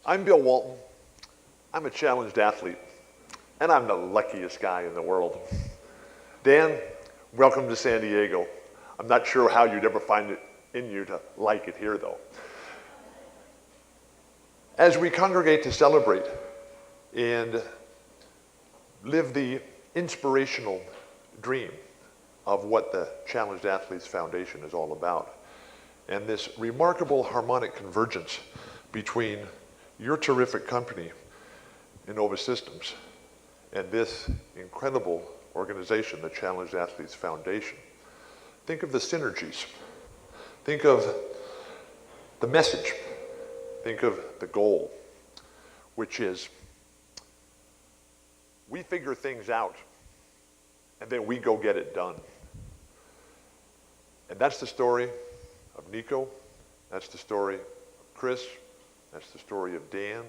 I'm Bill Walton. I'm a challenged athlete, and I'm the luckiest guy in the world. Dan, welcome to San Diego. I'm not sure how you'd ever find it in you to like it here, though. As we congregate to celebrate and live the inspirational dream of what the Challenged Athletes Foundation is all about, and this remarkable harmonic convergence between your terrific company, Innova Systems, and this incredible organization, the Challenged Athletes Foundation. Think of the synergies. Think of the message. Think of the goal, which is we figure things out and then we go get it done. And that's the story of Nico. That's the story of Chris. That's the story of Dan.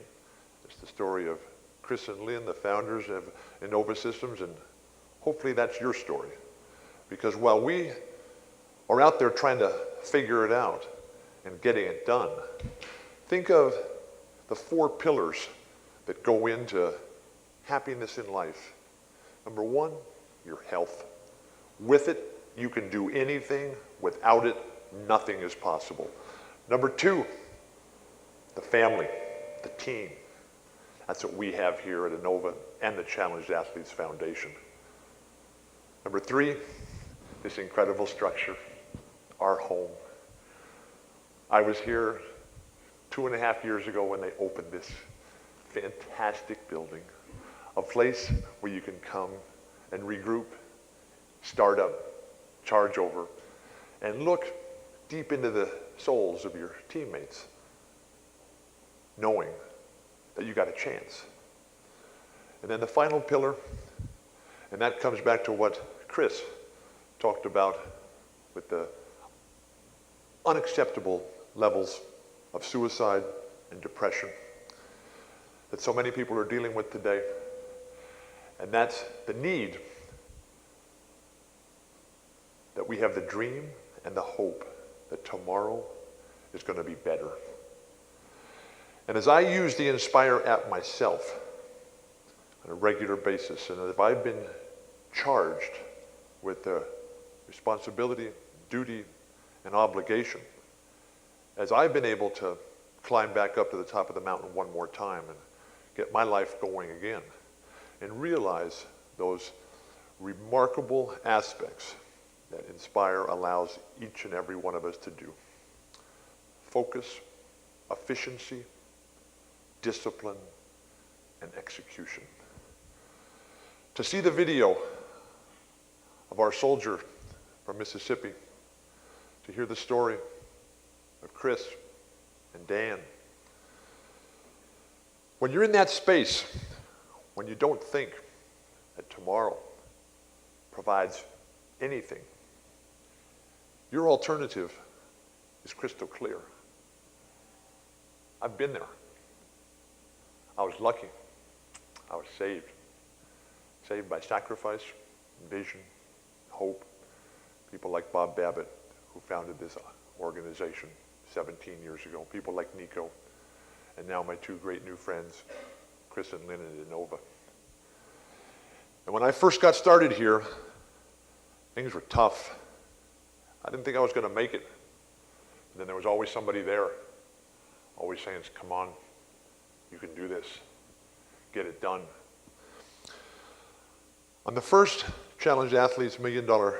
That's the story of Chris and Lynn, the founders of Innova Systems, and hopefully that's your story. Because while we are out there trying to figure it out and getting it done, think of the 4 pillars that go into happiness in life. Number 1, your health. With it, you can do anything. Without it, nothing is possible. Number 2, the family, the team. That's what we have here at Innova and the Challenged Athletes Foundation. Number 3, this incredible structure, our home. I was here 2.5 years ago when they opened this fantastic building, a place where you can come and regroup, start up, charge over, and look deep into the souls of your teammates, knowing that you got a chance. And then the final pillar, and that comes back to what Chris talked about with the unacceptable levels of suicide and depression that so many people are dealing with today. And that's the need that we have the dream and the hope that tomorrow is going to be better. And as I use the Inspire app myself on a regular basis, and if I've been charged with the responsibility, duty, and obligation, as I've been able to climb back up to the top of the mountain one more time and get my life going again, and realize those remarkable aspects that Inspire allows each and every one of us to do. Focus, efficiency, discipline, and execution. To see the video of our soldier from Mississippi, to hear the story of Chris and Dan. When you're in that space, when you don't think that tomorrow provides anything, your alternative is crystal clear. I've been there. I was lucky. I was saved. Saved by sacrifice, vision, hope. People like Bob Babbitt, who founded this organization 17 years ago. People like Nico, and now my 2 great new friends, Chris and Lynn at Innova. And when I first got started here, things were tough. I didn't think I was going to make it. And then there was always somebody there, always saying, come on, you can do this. Get it done. On the first Challenged Athletes $1 Million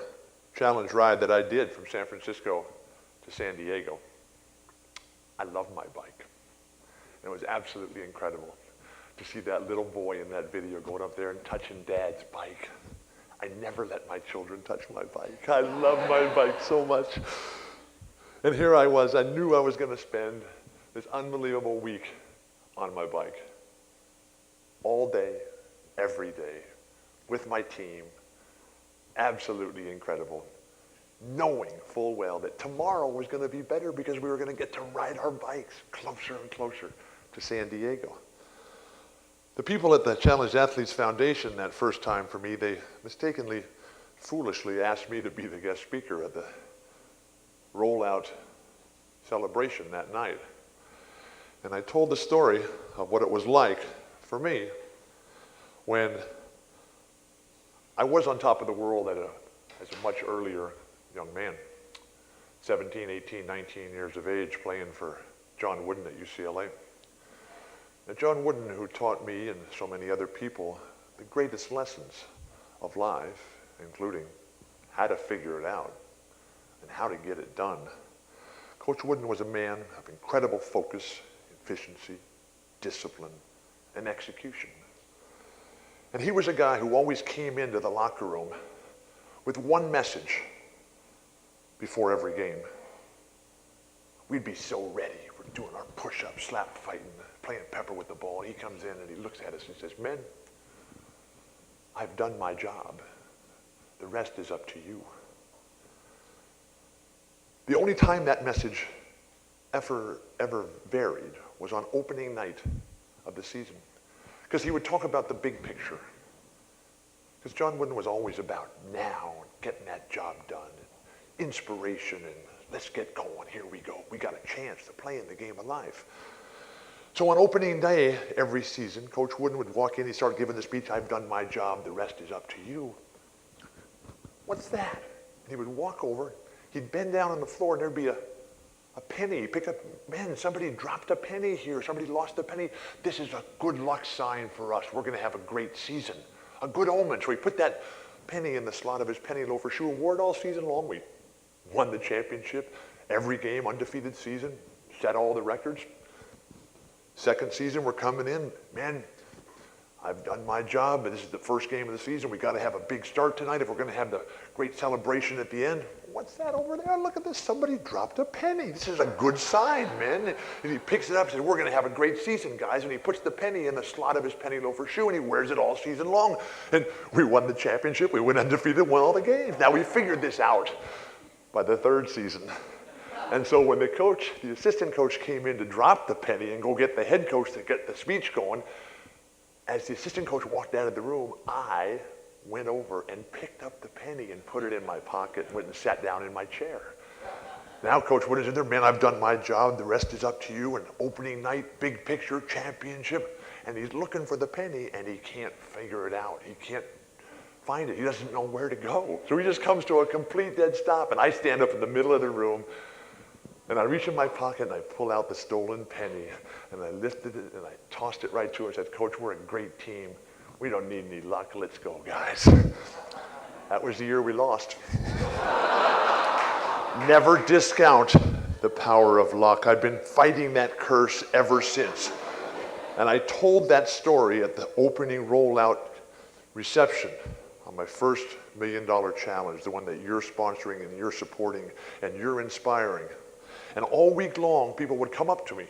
Challenge ride that I did from San Francisco to San Diego, I loved my bike. And it was absolutely incredible to see that little boy in that video going up there and touching Dad's bike. I never let my children touch my bike. I love my bike so much. And here I was. I knew I was going to spend this unbelievable week on my bike. All day, every day, with my team. Absolutely incredible. Knowing full well that tomorrow was going to be better because we were going to get to ride our bikes closer and closer to San Diego. The people at the Challenged Athletes Foundation that first time for me, they mistakenly, foolishly asked me to be the guest speaker at the rollout celebration that night. And I told the story of what it was like for me when I was on top of the world as a much earlier young man, 17, 18, 19 years of age, playing for John Wooden at UCLA. Now, John Wooden, who taught me and so many other people the greatest lessons of life, including how to figure it out and how to get it done. Coach Wooden was a man of incredible focus, efficiency, discipline, and execution. And he was a guy who always came into the locker room with one message before every game. We'd be so ready. We're doing our push-ups, slap fighting, playing pepper with the ball. He comes in and he looks at us and says, "Men, I've done my job. The rest is up to you." The only time that message ever varied was on opening night of the season. Because he would talk about the big picture. Because John Wooden was always about now, and getting that job done, and inspiration, and let's get going, here we go. We got a chance to play in the game of life. So on opening day every season, Coach Wooden would walk in, he'd start giving the speech, "I've done my job, the rest is up to you." "What's that?" And he would walk over, he'd bend down on the floor, and there'd be a penny. He'd pick up, "Man, somebody dropped a penny here. Somebody lost a penny. This is a good luck sign for us. We're going to have a great season, a good omen." So he put that penny in the slot of his penny loafer shoe and wore it all season long. We won the championship, every game, undefeated season, set all the records. Second season, we're coming in. "Man, I've done my job, but this is the first game of the season. We got to have a big start tonight if we're going to have the great celebration at the end." "What's that over there? Look at this. Somebody dropped a penny. This is a good sign, man." And he picks it up and says, "We're going to have a great season, guys." And he puts the penny in the slot of his penny loafer shoe, and he wears it all season long. And we won the championship. We went undefeated, won all the games. Now we figured this out by the third season. And so when the assistant coach came in to drop the penny and go get the head coach to get the speech going, as the assistant coach walked out of the room, I went over and picked up the penny and put it in my pocket and went and sat down in my chair. Now Coach Wood is in there, "Man, I've done my job. The rest is up to you." And opening night, big picture, championship. And he's looking for the penny and he can't figure it out. He can't find it. He doesn't know where to go. So he just comes to a complete dead stop. And I stand up in the middle of the room and I reach in my pocket and I pull out the stolen penny and I lifted it and I tossed it right to him and said, "Coach, we're a great team. We don't need any luck. Let's go, guys." That was the year we lost. Never discount the power of luck. I've been fighting that curse ever since. And I told that story at the opening rollout reception on my first $1 Million Challenge, the one that you're sponsoring and you're supporting and you're inspiring. And all week long, people would come up to me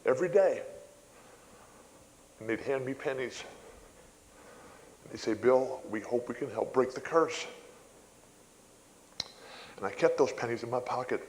every day and they'd hand me pennies. They'd say, "Bill, we hope we can help break the curse." And I kept those pennies in my pocket.